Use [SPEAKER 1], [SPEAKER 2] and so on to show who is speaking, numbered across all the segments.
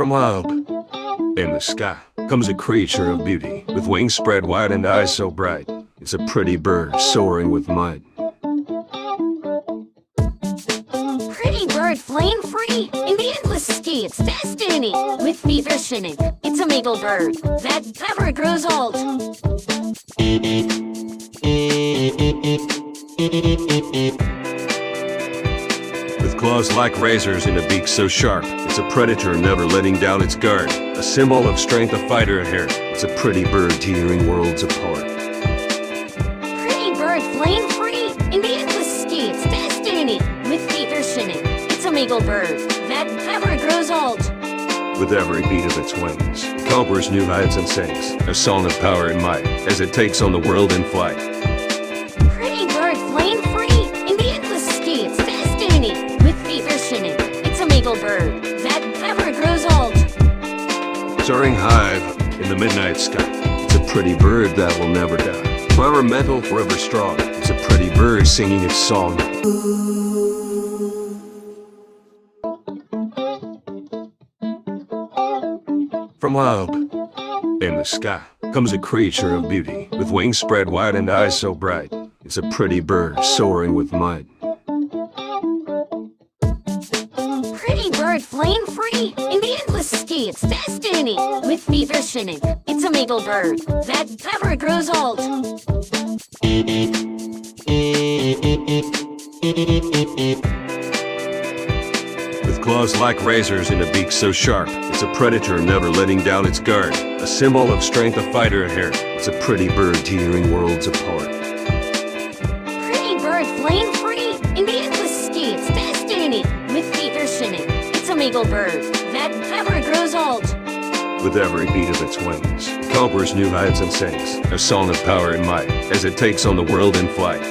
[SPEAKER 1] From up in the sky comes a creature of beauty, with wings spread wide and eyes so bright. It's a pretty bird soaring with might.
[SPEAKER 2] Pretty bird flying free in the endless sky, it's destiny. With fever shining, it's a maple bird that never grows old.
[SPEAKER 1] With claws like razors and a beak so sharp, it's a predator never letting down its guard. A symbol of strength, a fighter at heart. It's a pretty bird tearing worlds apart.
[SPEAKER 2] Pretty bird flying free in the endless sky, it's destiny. With fever shining, it's a maple bird that never grows old.
[SPEAKER 1] With every beat of its wings, it conquers new heights and sings a song of power and might as it takes on the world in flight.
[SPEAKER 2] Pretty bird flying free in the endless sky, it's destiny. With fever shining, it's a maple bird that never grows old.
[SPEAKER 1] Soaring high in the midnight sky, it's a pretty bird that will never die. Forever mental, forever strong, it's a pretty bird singing its song. From up in the sky comes a creature of beauty, with wings spread wide and eyes so bright. It's a pretty bird soaring with might.
[SPEAKER 2] Pretty bird flying free in the endless sky, it's destiny. With fever shining, it's a maple bird that never grows old.
[SPEAKER 1] With claws like razors and a beak so sharp, it's a predator never letting down its guard. A symbol of strength, a fighter at heart. It's a pretty bird tearing worlds apart.
[SPEAKER 2] Pretty bird flying free in the endless sky, it's destiny. With fever shining, it's a maple bird that never grows old.
[SPEAKER 1] With every beat of its wings, it conquers new heights and sings a song of power and might as it takes on the world in flight.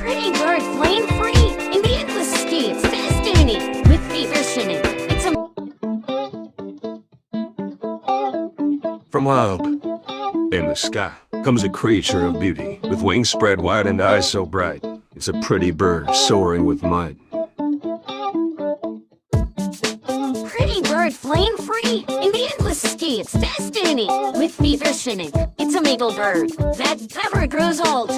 [SPEAKER 2] Pretty bird flying free in the endless sky, it's destiny. With fever shining, it's a
[SPEAKER 1] From up in the sky comes a creature of beauty, with wings spread wide and eyes so bright. It's a pretty bird soaring with might.
[SPEAKER 2] pretty bird flying free in the endless sky, it's destiny. With fever shining, it's a maple bird that never grows old.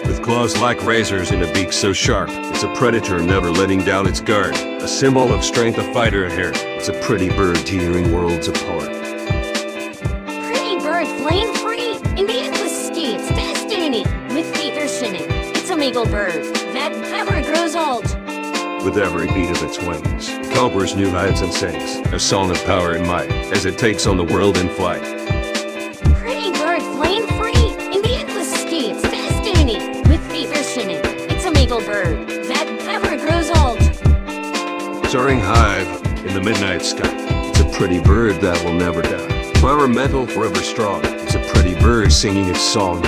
[SPEAKER 1] With claws like razors and a beak so sharp, it's a predator never letting down its guard. A symbol of strength, a fighter at heart. It's a pretty bird tearing worlds apart.
[SPEAKER 2] Pretty bird flying free in the endless sky, it's destiny. With fever shining, it's a maple bird that never grows old.
[SPEAKER 1] With every beat of its wings, it conquers new heights and sings a song of power and might as it takes on the world in flight.
[SPEAKER 2] Pretty bird flying free in the endless sky, it's destiny. With fever shining, it's a maple bird that never grows old.
[SPEAKER 1] Soaring high in the midnight sky, it's a pretty bird that will never die. Forever mental, forever strong, it's a pretty bird singing its song.